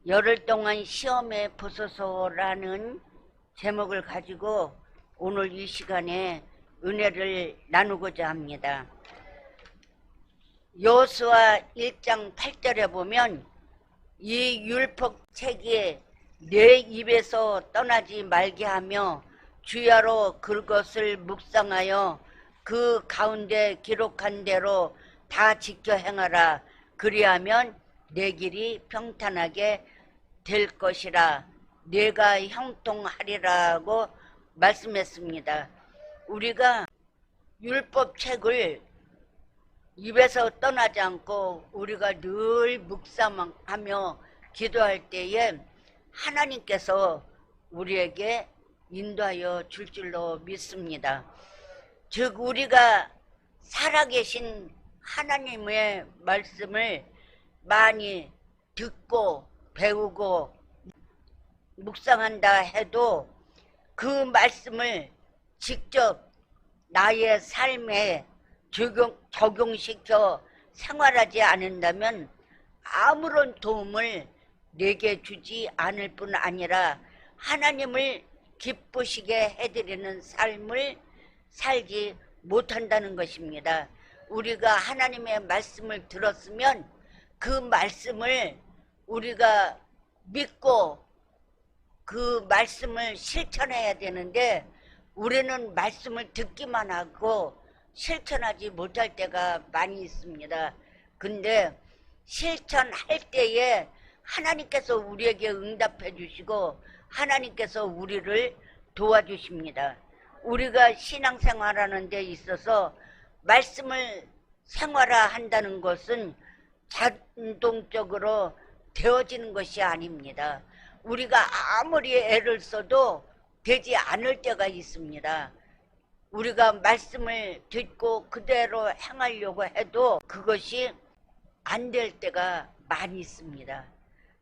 열흘 동안 시험에 보소서라는 제목을 가지고 오늘 이 시간에 은혜를 나누고자 합니다. 여호수아 1장 8절에 보면 이 율법책이 내 입에서 떠나지 말게 하며 주야로 그것을 묵상하여 그 가운데 기록한 대로 다 지켜 행하라. 그리하면 내 길이 평탄하게 될 것이라. 내가 형통하리라고 말씀했습니다. 우리가 율법책을 입에서 떠나지 않고 우리가 늘 묵상하며 기도할 때에 하나님께서 우리에게 인도하여 줄 줄로 믿습니다. 즉 우리가 살아계신 하나님의 말씀을 많이 듣고 배우고 묵상한다 해도 그 말씀을 직접 나의 삶에 적용시켜 생활하지 않는다면 아무런 도움을 내게 주지 않을 뿐 아니라 하나님을 기쁘시게 해드리는 삶을 살지 못한다는 것입니다. 우리가 하나님의 말씀을 들었으면 그 말씀을 우리가 믿고 그 말씀을 실천해야 되는데 우리는 말씀을 듣기만 하고 실천하지 못할 때가 많이 있습니다. 근데 실천할 때에 하나님께서 우리에게 응답해 주시고 하나님께서 우리를 도와주십니다. 우리가 신앙생활하는 데 있어서 말씀을 생활화한다는 것은 자동적으로 되어지는 것이 아닙니다. 우리가 아무리 애를 써도 되지 않을 때가 있습니다. 우리가 말씀을 듣고 그대로 행하려고 해도 그것이 안 될 때가 많이 있습니다.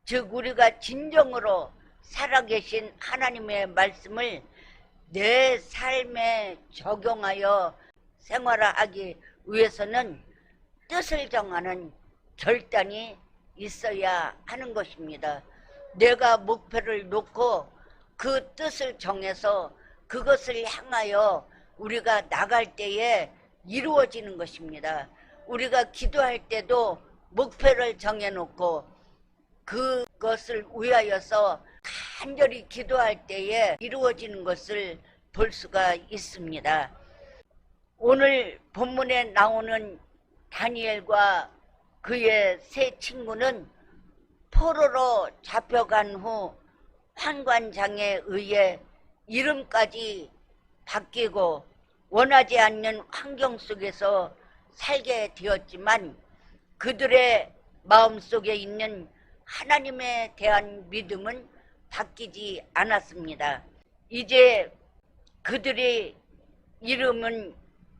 즉 우리가 진정으로 살아계신 하나님의 말씀을 내 삶에 적용하여 생활하기 위해서는 뜻을 정하는 결단이 있어야 하는 것입니다. 내가 목표를 놓고 그 뜻을 정해서 그것을 향하여 우리가 나갈 때에 이루어지는 것입니다. 우리가 기도할 때도 목표를 정해놓고 그것을 위하여서 간절히 기도할 때에 이루어지는 것을 볼 수가 있습니다. 오늘 본문에 나오는 다니엘과 그의 세 친구는 포로로 잡혀간 후 환관장에 의해 이름까지 바뀌고 원하지 않는 환경 속에서 살게 되었지만 그들의 마음속에 있는 하나님에 대한 믿음은 바뀌지 않았습니다. 이제 그들의 이름은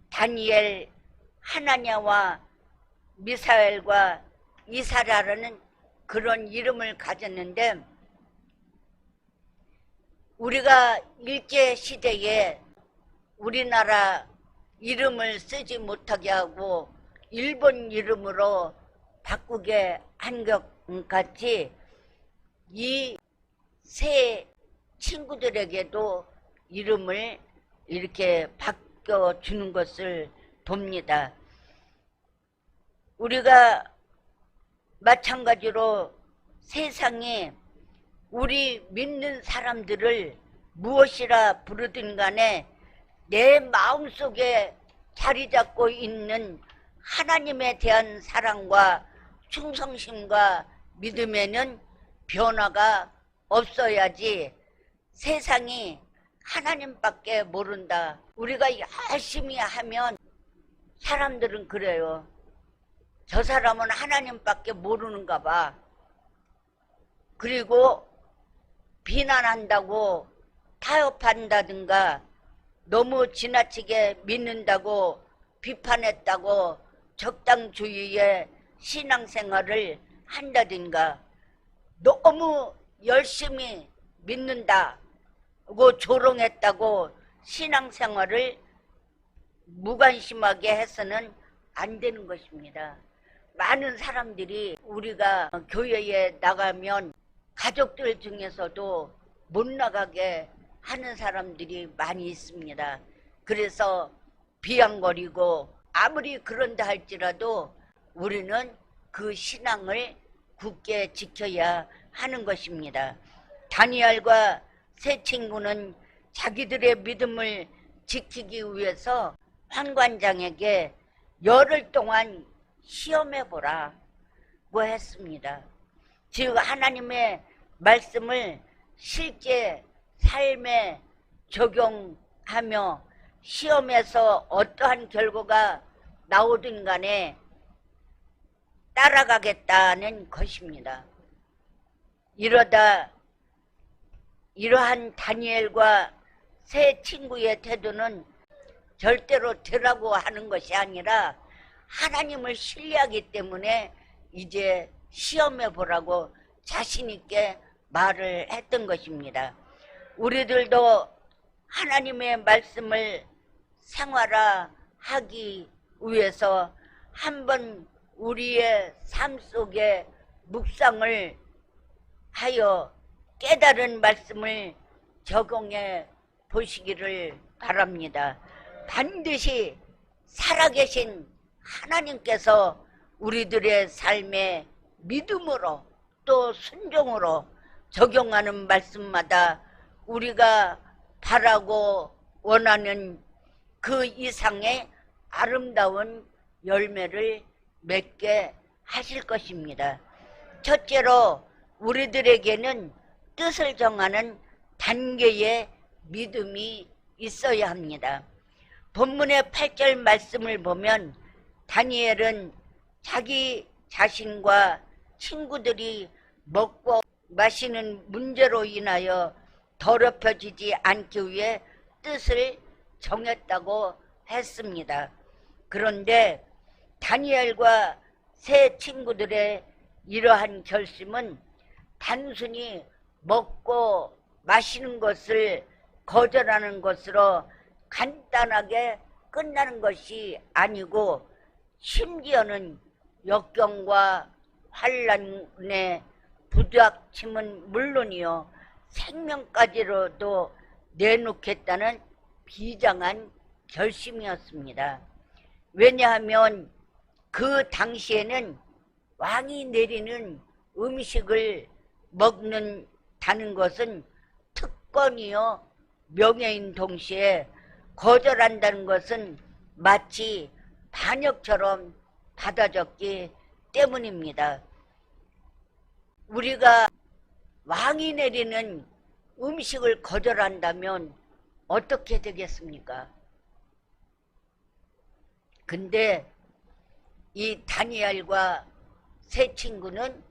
다니엘, 하나냐와 미사엘과 이사라라는 그런 이름을 가졌는데 우리가 일제시대에 우리나라 이름을 쓰지 못하게 하고 일본 이름으로 바꾸게 한 것 같이 이 세 친구들에게도 이름을 이렇게 바꿔주는 것을 봅니다. 우리가 마찬가지로 세상에 우리 믿는 사람들을 무엇이라 부르든 간에 내 마음속에 자리 잡고 있는 하나님에 대한 사랑과 충성심과 믿음에는 변화가 없어야지 세상이 하나님밖에 모른다. 우리가 열심히 하면 사람들은 그래요. 저 사람은 하나님밖에 모르는가 봐. 그리고 비난한다고 타협한다든가 너무 지나치게 믿는다고 비판했다고 적당주의의 신앙생활을 한다든가 너무 열심히 믿는다고 조롱했다고 신앙생활을 무관심하게 해서는 안 되는 것입니다. 많은 사람들이 우리가 교회에 나가면 가족들 중에서도 못 나가게 하는 사람들이 많이 있습니다. 그래서 비양거리고 아무리 그런다 할지라도 우리는 그 신앙을 굳게 지켜야 하는 것입니다. 다니엘과 세 친구는 자기들의 믿음을 지키기 위해서 환관장에게 열흘 동안 시험해보라고 했습니다. 즉 하나님의 말씀을 실제 삶에 적용하며 시험에서 어떠한 결과가 나오든 간에 따라가겠다는 것입니다. 이러한 다니엘과 세 친구의 태도는 절대로 되라고 하는 것이 아니라 하나님을 신뢰하기 때문에 이제 시험해 보라고 자신 있게 말을 했던 것입니다. 우리들도 하나님의 말씀을 생활화하기 위해서 한번 우리의 삶 속에 묵상을 하여 깨달은 말씀을 적용해 보시기를 바랍니다. 반드시 살아계신 하나님께서 우리들의 삶에 믿음으로 또 순종으로 적용하는 말씀마다 우리가 바라고 원하는 그 이상의 아름다운 열매를 맺게 하실 것입니다. 첫째로 우리들에게는 뜻을 정하는 단계의 믿음이 있어야 합니다. 본문의 8절 말씀을 보면 다니엘은 자기 자신과 친구들이 먹고 마시는 문제로 인하여 더럽혀지지 않기 위해 뜻을 정했다고 했습니다. 그런데 다니엘과 세 친구들의 이러한 결심은 단순히 먹고 마시는 것을 거절하는 것으로 간단하게 끝나는 것이 아니고 심지어는 역경과 환난에 부닥침은 물론이요 생명까지로도 내놓겠다는 비장한 결심이었습니다. 왜냐하면 그 당시에는 왕이 내리는 음식을 먹는다는 것은 특권이요 명예인 동시에 거절한다는 것은 마치 반역처럼 받아졌기 때문입니다. 우리가 왕이 내리는 음식을 거절한다면 어떻게 되겠습니까? 근데 이 다니엘과 세 친구는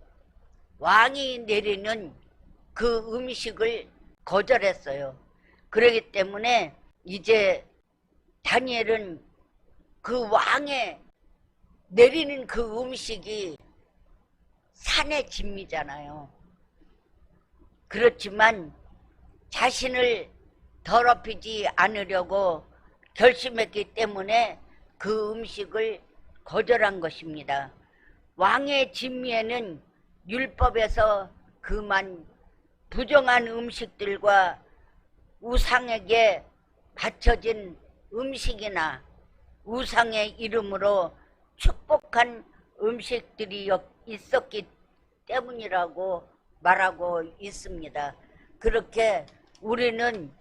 왕이 내리는 그 음식을 거절했어요. 그렇기 때문에 이제 다니엘은 그 왕의 내리는 그 음식이 산의 진미잖아요. 그렇지만 자신을 더럽히지 않으려고 결심했기 때문에 그 음식을 거절한 것입니다. 왕의 진미에는 율법에서 그만 부정한 음식들과 우상에게 바쳐진 음식이나 우상의 이름으로 축복한 음식들이 있었기 때문이라고 말하고 있습니다. 그렇게 우리는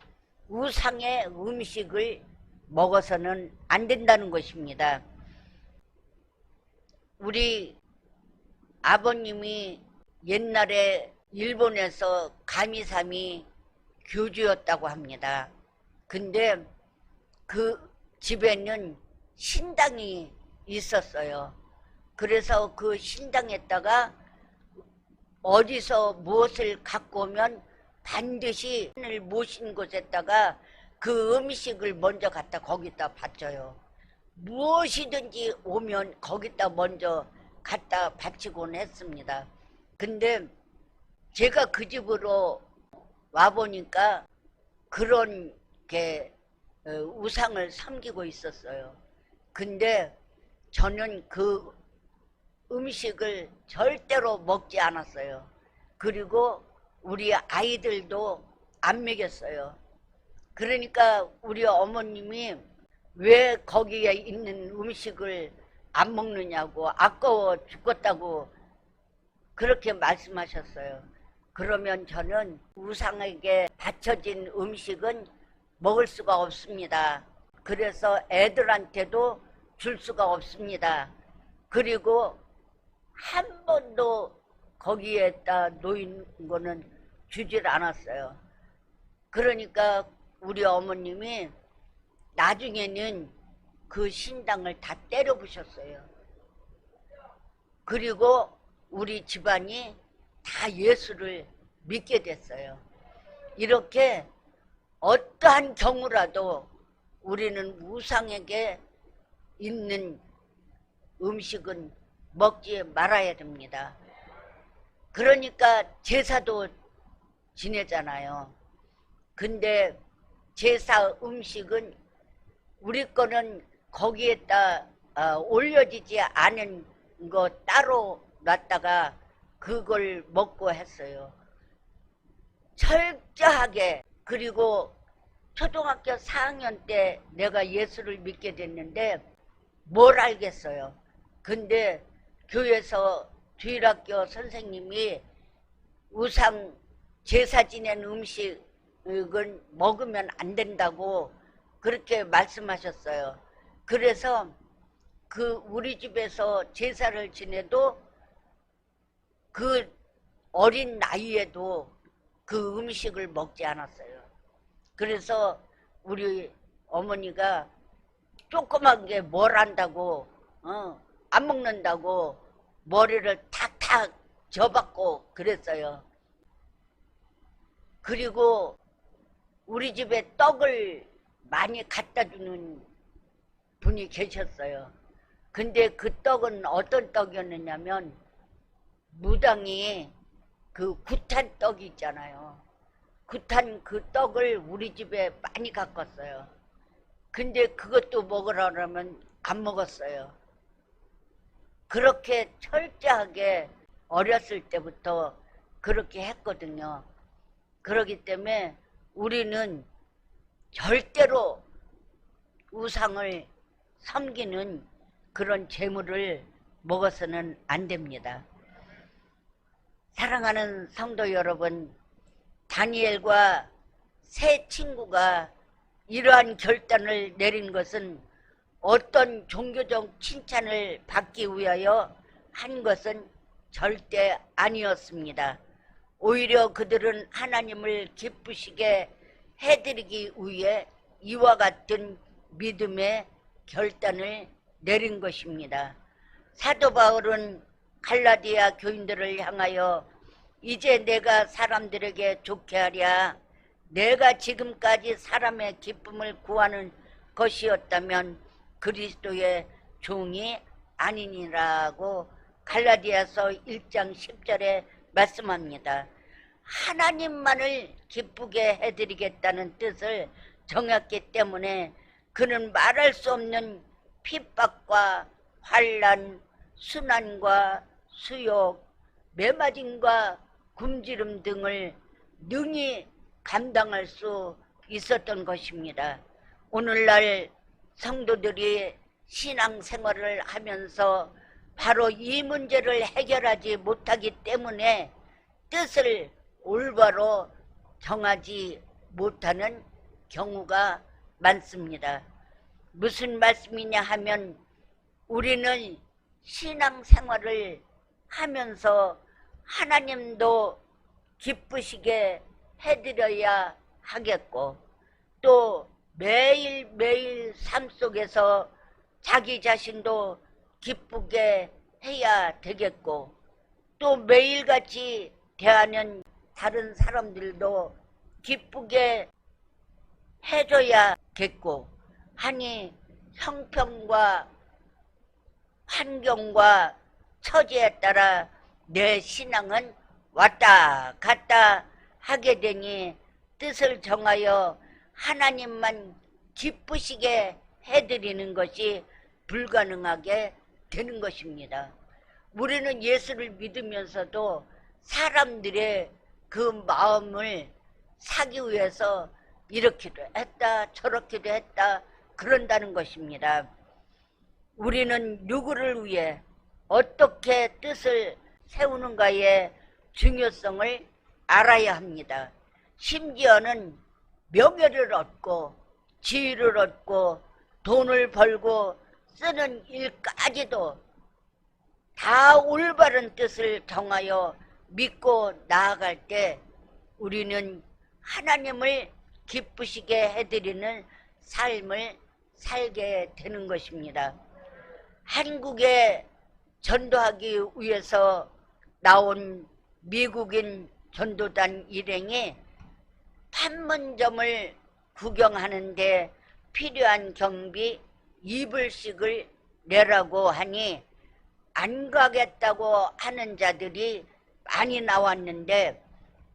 우상의 음식을 먹어서는 안 된다는 것입니다. 우리 아버님이 옛날에 일본에서 가미사미 교주였다고 합니다. 근데 그 집에는 신당이 있었어요. 그래서 그 신당에다가 어디서 무엇을 갖고 오면 반드시 신을 모신 곳에다가 그 음식을 먼저 갖다 거기다 바쳐요. 무엇이든지 오면 거기다 먼저 갖다 바치곤 했습니다. 근데 제가 그 집으로 와보니까 그런 게 우상을 섬기고 있었어요. 근데 저는 그 음식을 절대로 먹지 않았어요. 그리고 우리 아이들도 안 먹였어요. 그러니까 우리 어머님이 왜 거기에 있는 음식을 안 먹느냐고, 아까워 죽겠다고 그렇게 말씀하셨어요. 그러면 저는 우상에게 바쳐진 음식은 먹을 수가 없습니다. 그래서 애들한테도 줄 수가 없습니다. 그리고 한 번도 거기에다 놓인 거는 주질 않았어요. 그러니까 우리 어머님이 나중에는 그 신당을 다 때려 부셨어요. 그리고 우리 집안이 다 예수를 믿게 됐어요. 이렇게 어떠한 경우라도 우리는 우상에게 있는 음식은 먹지 말아야 됩니다. 그러니까 제사도 지내잖아요. 근데 제사 음식은 우리 거는 거기에다 올려지지 않은 거 따로 놨다가 그걸 먹고 했어요. 철저하게. 그리고 초등학교 4학년 때 내가 예수를 믿게 됐는데 뭘 알겠어요. 근데 교회에서 주일학교 선생님이 우상 제사 지낸 음식은 먹으면 안 된다고 그렇게 말씀하셨어요. 그래서 그 우리 집에서 제사를 지내도 그 어린 나이에도 그 음식을 먹지 않았어요. 그래서 우리 어머니가 조그만 게 뭘 안다고 안 먹는다고 머리를 탁탁 접었고 그랬어요. 그리고 우리 집에 떡을 많이 갖다 주는 분이 계셨어요. 근데 그 떡은 어떤 떡이었느냐면 무당이 그 구탄 떡이 있잖아요. 구탄 그 떡을 우리 집에 많이 갖고 왔어요. 근데 그것도 먹으라 그러면 안 먹었어요. 그렇게 철저하게 어렸을 때부터 그렇게 했거든요. 그렇기 때문에 우리는 절대로 우상을 섬기는 그런 재물을 먹어서는 안 됩니다. 사랑하는 성도 여러분, 다니엘과 세 친구가 이러한 결단을 내린 것은 어떤 종교적 칭찬을 받기 위하여 한 것은 절대 아니었습니다. 오히려 그들은 하나님을 기쁘시게 해드리기 위해 이와 같은 믿음의 결단을 내린 것입니다. 사도 바울은 갈라디아 교인들을 향하여 이제 내가 사람들에게 좋게 하랴, 내가 지금까지 사람의 기쁨을 구하는 것이었다면 그리스도의 종이 아니니라고 갈라디아서 1장 10절에 말씀합니다. 하나님만을 기쁘게 해드리겠다는 뜻을 정했기 때문에 그는 말할 수 없는 핍박과 환난, 순환과 수욕, 매맞음과 굶주림 등을 능히 감당할 수 있었던 것입니다. 오늘날 성도들이 신앙생활을 하면서 바로 이 문제를 해결하지 못하기 때문에 뜻을 올바로 정하지 못하는 경우가 많습니다. 무슨 말씀이냐 하면 우리는 신앙생활을 하면서 하나님도 기쁘시게 해드려야 하겠고 또 매일매일 삶 속에서 자기 자신도 기쁘게 해야 되겠고 또 매일같이 대하는 다른 사람들도 기쁘게 해줘야겠고 하니 형편과 환경과 처지에 따라 내 신앙은 왔다 갔다 하게 되니 뜻을 정하여 하나님만 기쁘시게 해드리는 것이 불가능하게 되는 것입니다. 우리는 예수를 믿으면서도 사람들의 그 마음을 사기 위해서 이렇게도 했다 저렇게도 했다 그런다는 것입니다. 우리는 누구를 위해 어떻게 뜻을 세우는가의 중요성을 알아야 합니다. 심지어는 명예를 얻고 지위를 얻고 돈을 벌고 쓰는 일까지도 다 올바른 뜻을 정하여 믿고 나아갈 때 우리는 하나님을 기쁘시게 해드리는 삶을 살게 되는 것입니다. 한국에 전도하기 위해서 나온 미국인 전도단 일행이 판문점을 구경하는데 필요한 경비 2불씩을 내라고 하니 안 가겠다고 하는 자들이 많이 나왔는데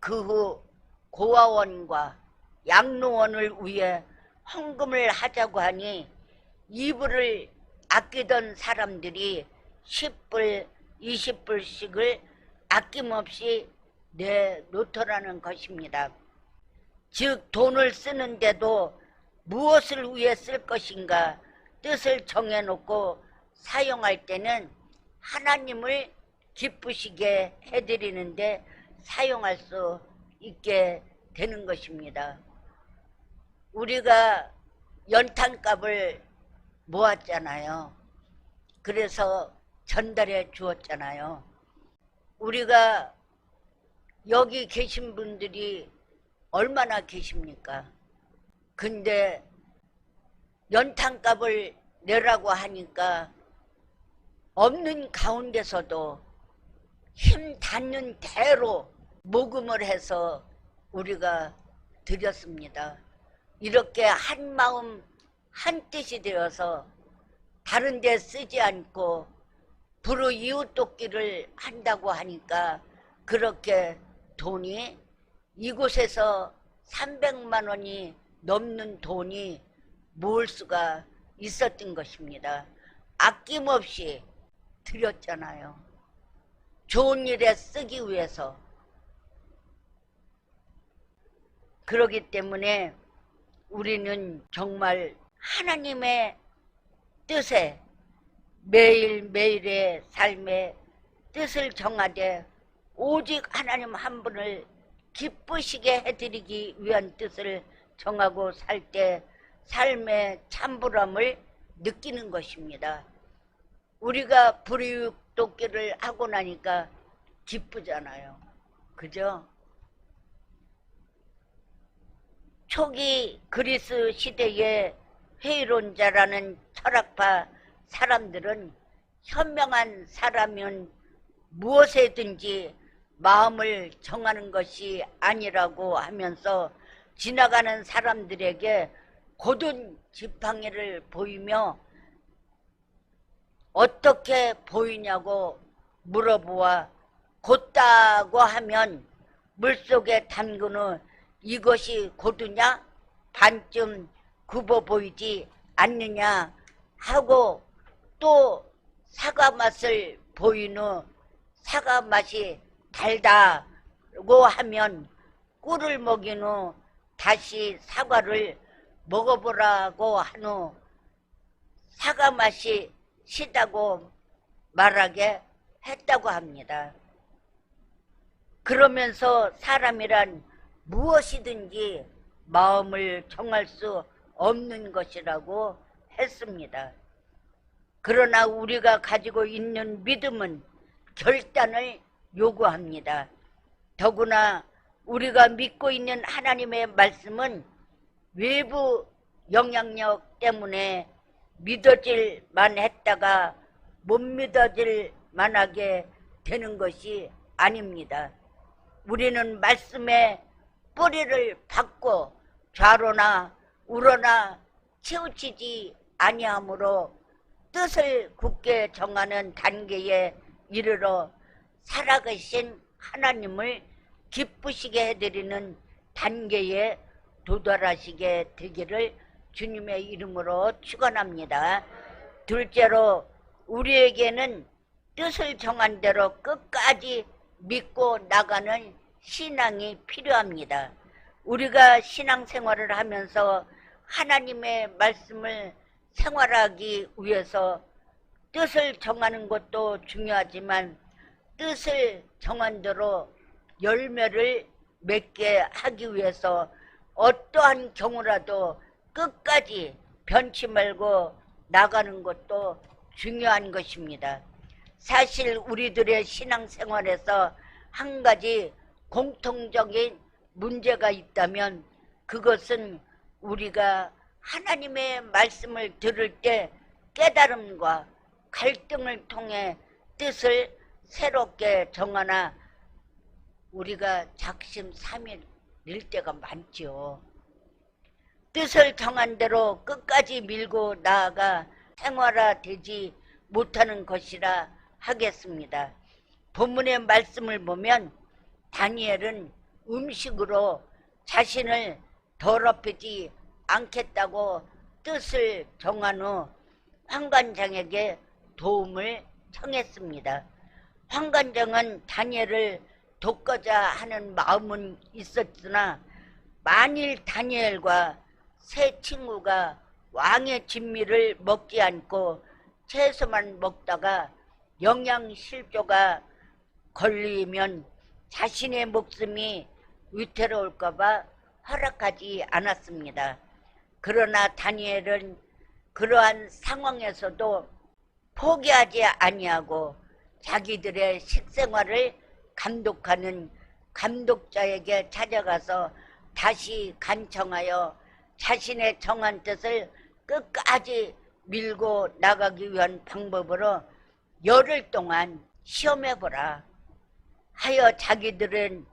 그 후 고아원과 양로원을 위해 헌금을 하자고 하니 2불을 아끼던 사람들이 10불, 20불씩을 아낌없이 내놓더라는 것입니다. 즉 돈을 쓰는데도 무엇을 위해 쓸 것인가 뜻을 정해놓고 사용할 때는 하나님을 기쁘시게 해드리는데 사용할 수 있게 되는 것입니다. 우리가 연탄값을 모았잖아요. 그래서 전달해 주었잖아요. 우리가 여기 계신 분들이 얼마나 계십니까? 근데 연탄값을 내라고 하니까 없는 가운데서도 힘 닿는 대로 모금을 해서 우리가 드렸습니다. 이렇게 한 마음 한 뜻이 되어서 다른 데 쓰지 않고 불우 이웃 돕기를 한다고 하니까 그렇게 돈이 이곳에서 300만 원이 넘는 돈이 모을 수가 있었던 것입니다. 아낌없이 드렸잖아요. 좋은 일에 쓰기 위해서. 그렇기 때문에 우리는 정말 하나님의 뜻에 매일매일의 삶의 뜻을 정하되 오직 하나님 한 분을 기쁘시게 해드리기 위한 뜻을 정하고 살 때 삶의 참부람을 느끼는 것입니다. 우리가 불이웃 돕기를 하고 나니까 기쁘잖아요. 그죠? 초기 그리스 시대의 회의론자라는 철학파 사람들은 현명한 사람은 무엇에든지 마음을 정하는 것이 아니라고 하면서 지나가는 사람들에게 고든 지팡이를 보이며 어떻게 보이냐고 물어보아 곧다고 하면 물속에 담근 후 이것이 고두냐? 반쯤 굽어 보이지 않느냐? 하고 또 사과 맛을 보인 후 사과 맛이 달다고 하면 꿀을 먹인 후 다시 사과를 먹어보라고 한 후 사과 맛이 시다고 말하게 했다고 합니다. 그러면서 사람이란 무엇이든지 마음을 정할 수 없는 것이라고 했습니다. 그러나 우리가 가지고 있는 믿음은 결단을 요구합니다. 더구나 우리가 믿고 있는 하나님의 말씀은 외부 영향력 때문에 믿어질 만했다가 못 믿어질 만하게 되는 것이 아닙니다. 우리는 말씀의 뿌리를 받고 좌로나 우로나 치우치지 아니하므로 뜻을 굳게 정하는 단계에 이르러 살아계신 하나님을 기쁘시게 해드리는 단계에 도달하시게 되기를 주님의 이름으로 축원합니다. 둘째로 우리에게는 뜻을 정한 대로 끝까지 믿고 나가는 신앙이 필요합니다. 우리가 신앙생활을 하면서 하나님의 말씀을 생활하기 위해서 뜻을 정하는 것도 중요하지만 뜻을 정한 대로 열매를 맺게 하기 위해서 어떠한 경우라도 끝까지 변치 말고 나가는 것도 중요한 것입니다. 사실 우리들의 신앙생활에서 한 가지 공통적인 문제가 있다면 그것은 우리가 하나님의 말씀을 들을 때 깨달음과 갈등을 통해 뜻을 새롭게 정하나 우리가 작심삼일일 때가 많죠. 뜻을 정한 대로 끝까지 밀고 나아가 생활화되지 못하는 것이라 하겠습니다. 본문의 말씀을 보면 다니엘은 음식으로 자신을 더럽히지 않겠다고 뜻을 정한 후 환관장에게 도움을 청했습니다. 환관장은 다니엘을 돕고자 하는 마음은 있었으나 만일 다니엘과 세 친구가 왕의 진미를 먹지 않고 채소만 먹다가 영양실조가 걸리면 자신의 목숨이 위태로울까봐 허락하지 않았습니다. 그러나 다니엘은 그러한 상황에서도 포기하지 아니하고 자기들의 식생활을 감독하는 감독자에게 찾아가서 다시 간청하여 자신의 정한 뜻을 끝까지 밀고 나가기 위한 방법으로 열흘 동안 시험해보라 하여 자기들은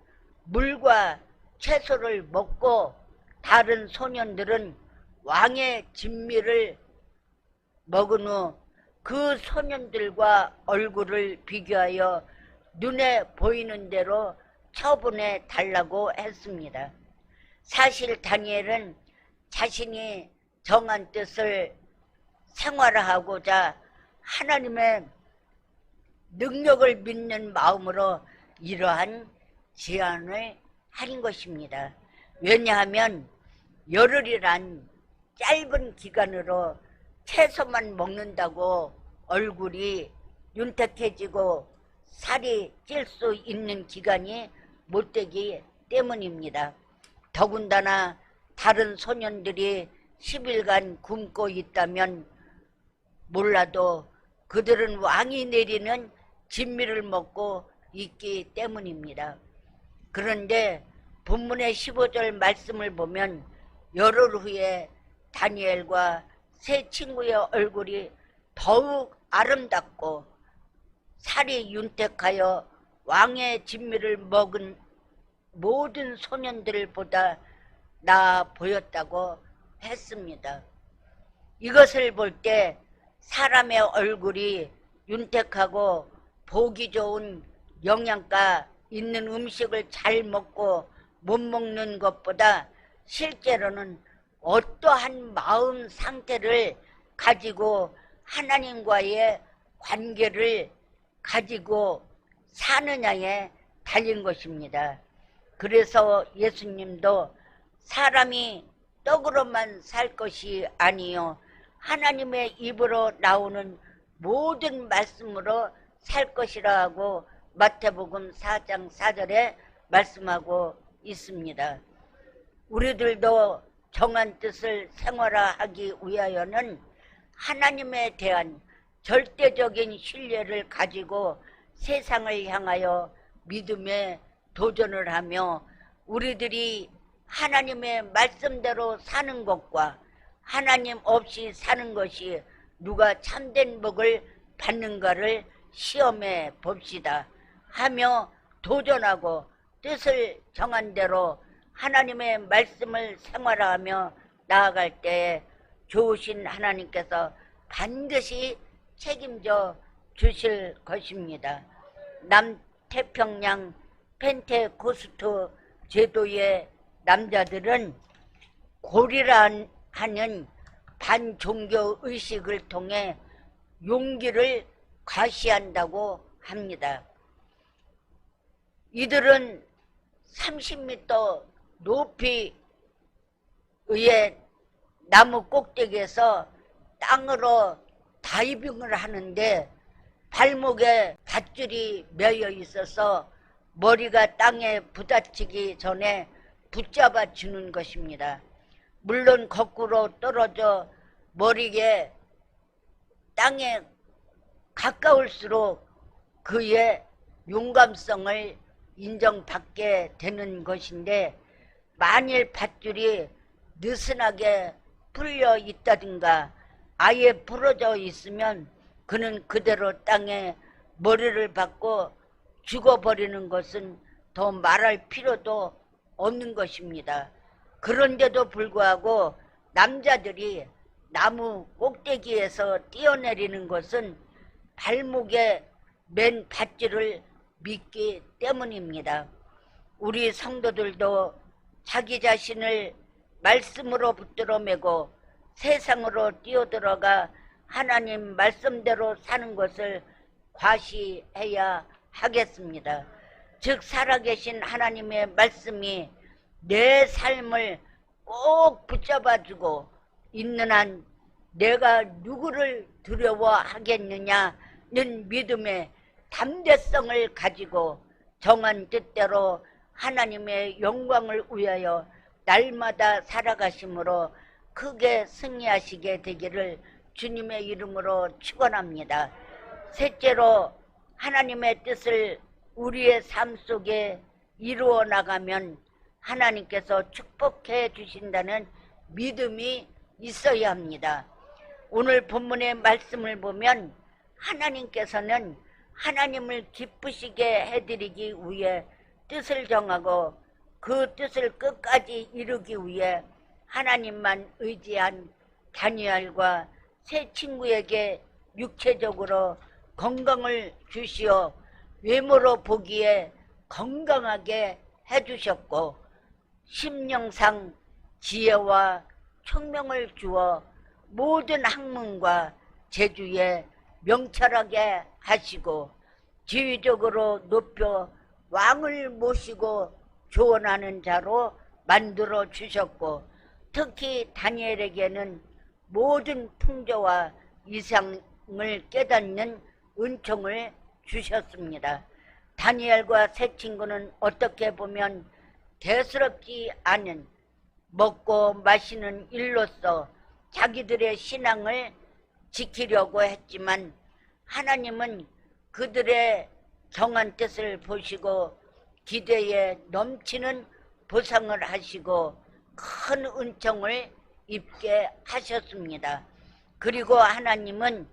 물과 채소를 먹고 다른 소년들은 왕의 진미를 먹은 후 그 소년들과 얼굴을 비교하여 눈에 보이는 대로 처분해 달라고 했습니다. 사실 다니엘은 자신이 정한 뜻을 생활화하고자 하나님의 능력을 믿는 마음으로 이러한 제안을 한 것입니다. 왜냐하면 열흘이란 짧은 기간으로 채소만 먹는다고 얼굴이 윤택해지고 살이 찔 수 있는 기간이 못되기 때문입니다. 더군다나 다른 소년들이 10일간 굶고 있다면 몰라도 그들은 왕이 내리는 진미를 먹고 있기 때문입니다. 그런데 본문의 15절 말씀을 보면 열흘 후에 다니엘과 세 친구의 얼굴이 더욱 아름답고 살이 윤택하여 왕의 진미를 먹은 모든 소년들보다 나아 보였다고 했습니다. 이것을 볼 때 사람의 얼굴이 윤택하고 보기 좋은 영양가 있는 음식을 잘 먹고 못 먹는 것보다 실제로는 어떠한 마음 상태를 가지고 하나님과의 관계를 가지고 사느냐에 달린 것입니다. 그래서 예수님도 사람이 떡으로만 살 것이 아니요 하나님의 입으로 나오는 모든 말씀으로 살 것이라 하고 마태복음 4장 4절에 말씀하고 있습니다. 우리들도 정한 뜻을 생활화하기 위하여는 하나님에 대한 절대적인 신뢰를 가지고 세상을 향하여 믿음에 도전을 하며 우리들이 하나님의 말씀대로 사는 것과 하나님 없이 사는 것이 누가 참된 복을 받는가를 시험해 봅시다 하며 도전하고 뜻을 정한 대로 하나님의 말씀을 생활하며 나아갈 때에 좋으신 하나님께서 반드시 책임져 주실 것입니다. 남태평양 펜테코스트 제도의 남자들은 고리라 하는 반종교 의식을 통해 용기를 과시한다고 합니다. 이들은 30m 높이 위에 나무 꼭대기에서 땅으로 다이빙을 하는데 발목에 밧줄이 매여 있어서 머리가 땅에 부딪히기 전에 붙잡아 주는 것입니다. 물론 거꾸로 떨어져 머리에 땅에 가까울수록 그의 용감성을 인정받게 되는 것인데, 만일 밧줄이 느슨하게 풀려 있다든가 아예 부러져 있으면 그는 그대로 땅에 머리를 박고 죽어버리는 것은 더 말할 필요도 없는 것입니다. 그런데도 불구하고 남자들이 나무 꼭대기에서 뛰어내리는 것은 발목에 맨 밧줄을 믿기 때문입니다. 우리 성도들도 자기 자신을 말씀으로 붙들어 매고 세상으로 뛰어들어가 하나님 말씀대로 사는 것을 과시해야 하겠습니다. 즉 살아계신 하나님의 말씀이 내 삶을 꼭 붙잡아주고 있는 한 내가 누구를 두려워하겠느냐는 믿음의 담대성을 가지고 정한 뜻대로 하나님의 영광을 위하여 날마다 살아가심으로 크게 승리하시게 되기를 주님의 이름으로 축원합니다. 셋째로, 하나님의 뜻을 우리의 삶 속에 이루어 나가면 하나님께서 축복해 주신다는 믿음이 있어야 합니다. 오늘 본문의 말씀을 보면 하나님께서는 하나님을 기쁘시게 해드리기 위해 뜻을 정하고 그 뜻을 끝까지 이루기 위해 하나님만 의지한 다니엘과 세 친구에게 육체적으로 건강을 주시어 외모로 보기에 건강하게 해주셨고 심령상 지혜와 총명을 주어 모든 학문과 재주에 명철하게 하시고 지위적으로 높여 왕을 모시고 조언하는 자로 만들어 주셨고, 특히 다니엘에게는 모든 풍조와 이상을 깨닫는 은총을 주셨습니다. 다니엘과 세 친구는 어떻게 보면 대수롭지 않은 먹고 마시는 일로서 자기들의 신앙을 지키려고 했지만 하나님은 그들의 정한 뜻을 보시고 기대에 넘치는 보상을 하시고 큰 은총을 입게 하셨습니다. 그리고 하나님은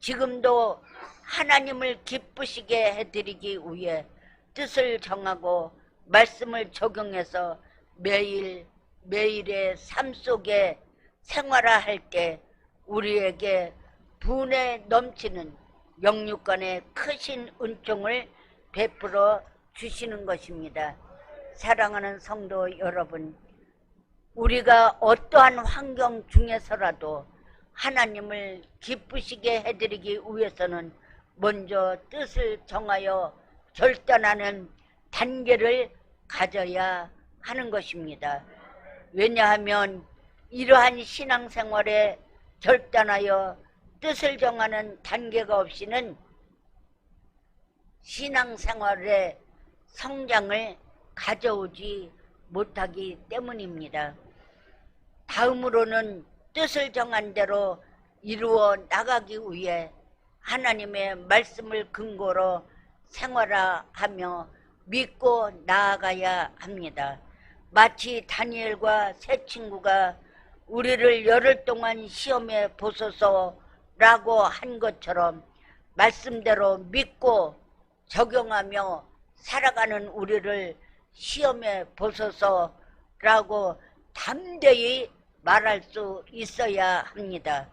지금도 하나님을 기쁘시게 해드리기 위해 뜻을 정하고 말씀을 적용해서 매일의 삶 속에 생활할 때 우리에게 분에 넘치는 영육간의 크신 은총을 베풀어 주시는 것입니다. 사랑하는 성도 여러분, 우리가 어떠한 환경 중에서라도 하나님을 기쁘시게 해드리기 위해서는 먼저 뜻을 정하여 결단하는 단계를 가져야 하는 것입니다. 왜냐하면 이러한 신앙생활에 결단하여 뜻을 정하는 단계가 없이는 신앙생활의 성장을 가져오지 못하기 때문입니다. 다음으로는 뜻을 정한 대로 이루어 나가기 위해 하나님의 말씀을 근거로 생활하며 믿고 나아가야 합니다. 마치 다니엘과 세 친구가 우리를 열흘 동안 시험해 보소서라고 한 것처럼 말씀대로 믿고 적용하며 살아가는 우리를 시험해 보소서라고 담대히 말할 수 있어야 합니다.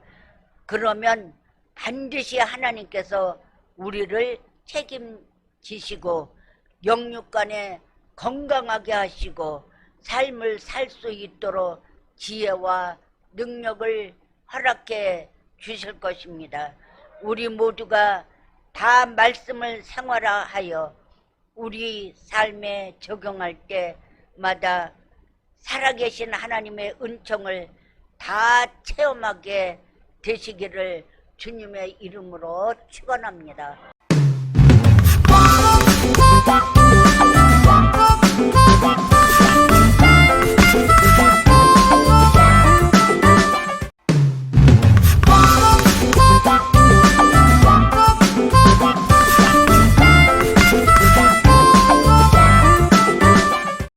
그러면 반드시 하나님께서 우리를 책임지시고 영육간에 건강하게 하시고 삶을 살 수 있도록 지혜와 능력을 허락해 주실 것입니다. 우리 모두가 다 말씀을 생활하여 우리 삶에 적용할 때마다 살아계신 하나님의 은총을 다 체험하게 되시기를 주님의 이름으로 축원합니다.